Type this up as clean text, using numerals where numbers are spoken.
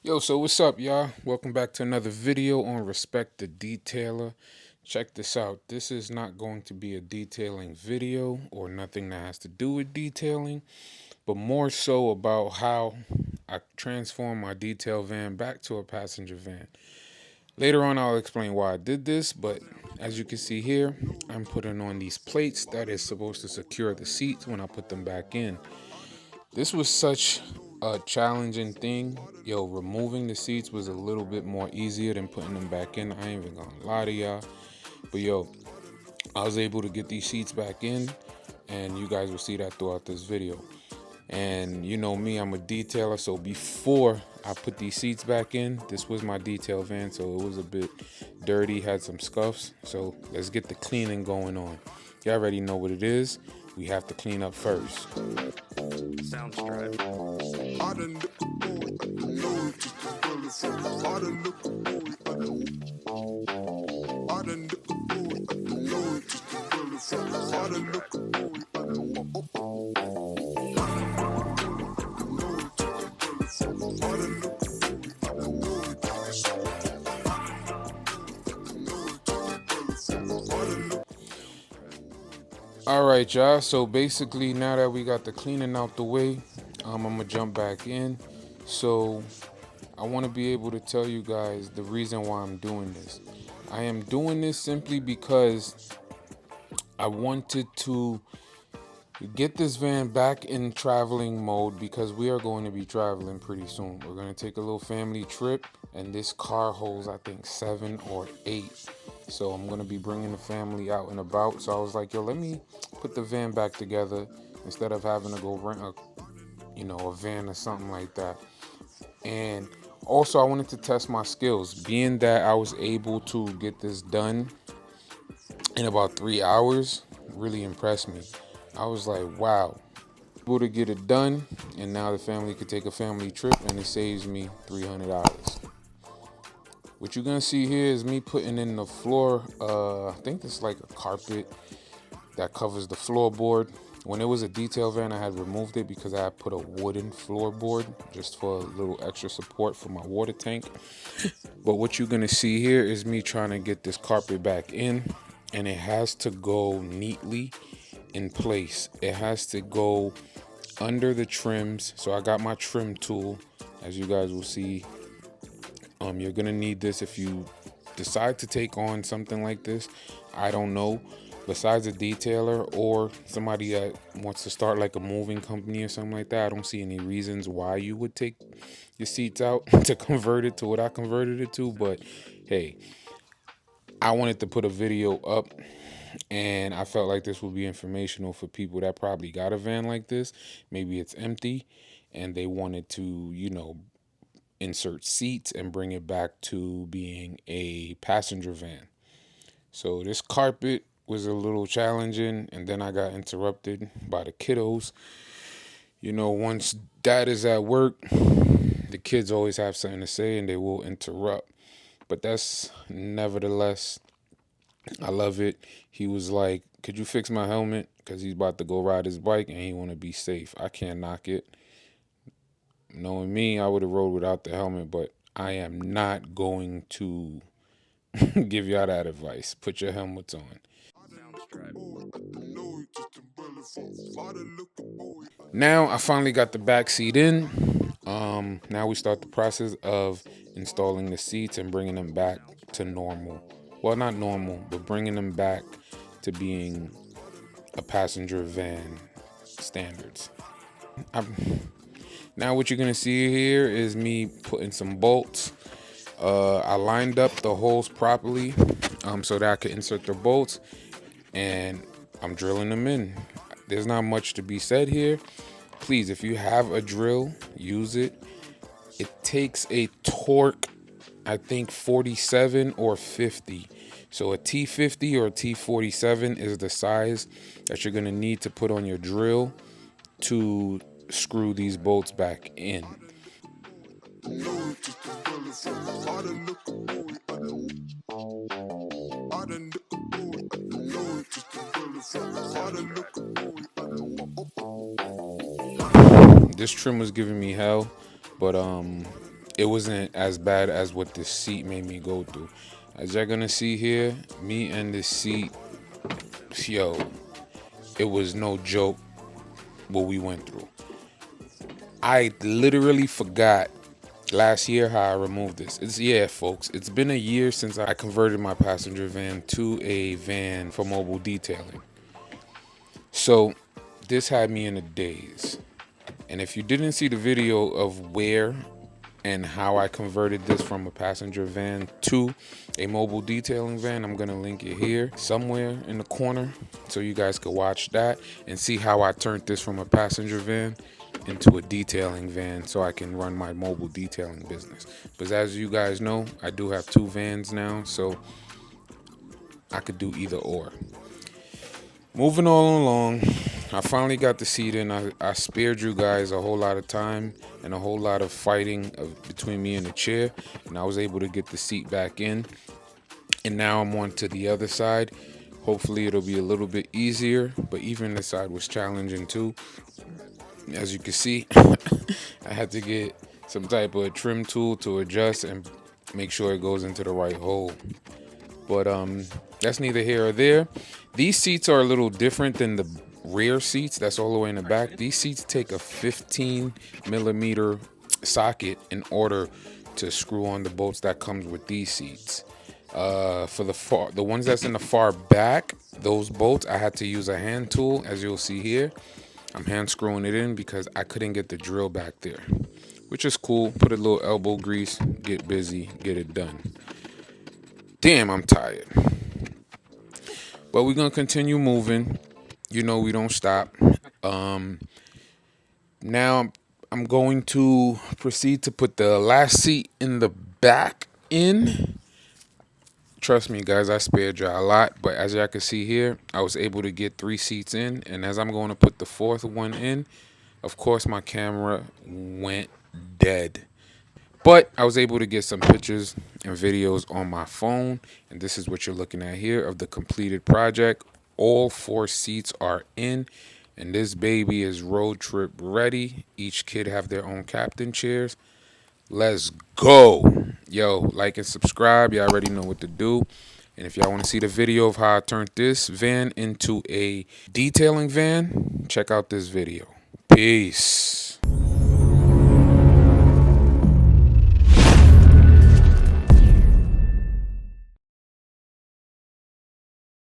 Yo, so what's up, y'all? Welcome back to another video on Respect the Detailer. Check this out. This is not going to be a detailing video or nothing that has to do with detailing, but more so about how I transformed my detail van back to a passenger van. Later on, I'll explain why I did this, but as you can see here, I'm putting on these plates that is supposed to secure the seats when I put them back in. This was such a challenging thing. Yo, removing the seats was a little bit more easier than putting them back in. I ain't even gonna lie to y'all. But yo, I was able to get these seats back in, and you guys will see that throughout this video. And you know me, I'm a detailer, so before I put these seats back in, this was my detail van, so it was a bit dirty, had some scuffs. So let's get the cleaning going on. Y'all already know what it is. We have to clean up first. Soundstripe. All right, y'all. So basically, now that we got the cleaning out the way, I'm gonna jump back in. So I want to be able to tell you guys the reason why I'm doing this. I am doing this simply because I wanted to get this van back in traveling mode because we are going to be traveling pretty soon. We're going to take a little family trip, and this car holds, I think, 7 or 8. So I'm going to be bringing the family out and about. So I was like, yo, let me put the van back together instead of having to go rent a van or something like that. And also, I wanted to test my skills. Being that I was able to get this done in about 3 hours, really impressed me. I was like, wow, able to get it done, and now the family could take a family trip, and it saves me $300. What you're gonna see here is me putting in the floor. I think this is like a carpet that covers the floorboard. When it was a detail van, I had removed it because I had put a wooden floorboard just for a little extra support for my water tank. But what you're gonna see here is me trying to get this carpet back in, and it has to go neatly in place. It has to go under the trims. So I got my trim tool, as you guys will see. You're gonna need this if you decide to take on something like this. I don't know. Besides a detailer or somebody that wants to start like a moving company or something like that, I don't see any reasons why you would take your seats out to convert it to what I converted it to. But hey, I wanted to put a video up, and I felt like this would be informational for people that probably got a van like this. Maybe it's empty and they wanted to, insert seats and bring it back to being a passenger van. So this carpet was a little challenging, and then I got interrupted by the kiddos. Once dad is at work, the kids always have something to say and they will interrupt. But that's nevertheless, I love it. He was like, "Could you fix my helmet?" Because he's about to go ride his bike and he want to be safe. I can't knock it. Knowing me, I would have rode without the helmet, but I am not going to give y'all that advice. Put your helmets on. Now I finally got the back seat in. Now we start the process of installing the seats and bringing them back to normal. Well, not normal, but bringing them back to being a passenger van standards. Now what you're gonna see here is me putting some bolts. I lined up the holes properly so that I could insert the bolts, and I'm drilling them in. There's not much to be said here. Please, if you have a drill, use it. It takes a torque, I think 47 or 50. So a T50 or a T47 is the size that you're gonna need to put on your drill to screw these bolts back in. This trim was giving me hell, but it wasn't as bad as what this seat made me go through. As you're gonna see here, me and this seat, yo, it was no joke what we went through. I literally forgot last year how I removed this. Folks, it's been a year since I converted my passenger van to a van for mobile detailing. So this had me in a daze. And if you didn't see the video of where and how I converted this from a passenger van to a mobile detailing van, I'm gonna link it here somewhere in the corner so you guys can watch that and see how I turned this from a passenger van into a detailing van so I can run my mobile detailing business. But as you guys know, I do have 2 vans now, so I could do either or. Moving all along, I finally got the seat in. I spared you guys a whole lot of time and a whole lot of fighting between me and the chair, and I was able to get the seat back in. And now I'm on to the other side. Hopefully it'll be a little bit easier, but even this side was challenging too. As you can see, I had to get some type of trim tool to adjust and make sure it goes into the right hole. But that's neither here or there. These seats are a little different than the rear seats that's all the way in the back. These seats take a 15 millimeter socket in order to screw on the bolts that comes with these seats. For the ones that's in the far back, those bolts, I had to use a hand tool, as you'll see here. I'm hand screwing it in because I couldn't get the drill back there, which is cool. Put a little elbow grease, get busy, get it done. Damn, I'm tired. But we're going to continue moving. You know we don't stop. Now I'm going to proceed to put the last seat in the back in. Trust me, guys, I spared y'all a lot. But as y'all can see here, I was able to get 3 seats in. And as I'm going to put the 4th one in, of course, my camera went dead. But I was able to get some pictures and videos on my phone. And this is what you're looking at here of the completed project. All 4 seats are in. And this baby is road trip ready. Each kid have their own captain chairs. Let's go. Yo, like and subscribe. Y'all already know what to do. And if y'all want to see the video of how I turned this van into a detailing van, check out this video. Peace.